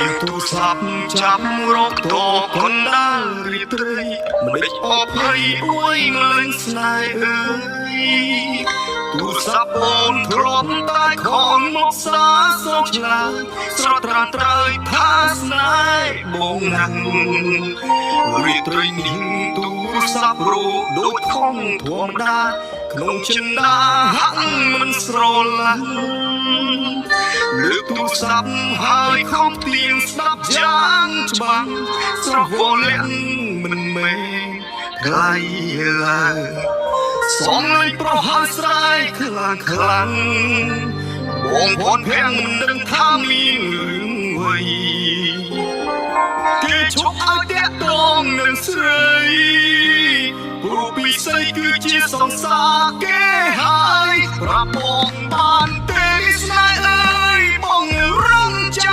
งទូរស័ព្ទចាប់រកតកណ្ដាលរីត្រីមិនដេចអភ័យអួយងលែងស្នេហ៍អើយទូរស័ព្ទអូនទ្រាំតែខំមកសារសោកឆ្លើយស្រត់ត្រាត្រើយថាស្នេហ៍បងណាស់រីត្រីនេះទូរស័ព្ទរោដូចខំធម្មតាក្នុងចិន្តាហាក់មិនស្រឡាញ់លើកទូរស័ព្ទហើយខំទៀងស្ដាប់យ៉ាងច្បាស់ស្រវល់លាក់មិនមែនថ្លៃឡើយសំឡេងប្រហែលស្រែកខ្លាំងខ្លាំងបងប្អូនភាំងមិនដឹងថាមានរឿងអ្វីគេជប់ឲ្យតាក់ទងនឹងស្រីព្រោះពីស្រីគឺជាសង្សារគេហើយប្រាប់បង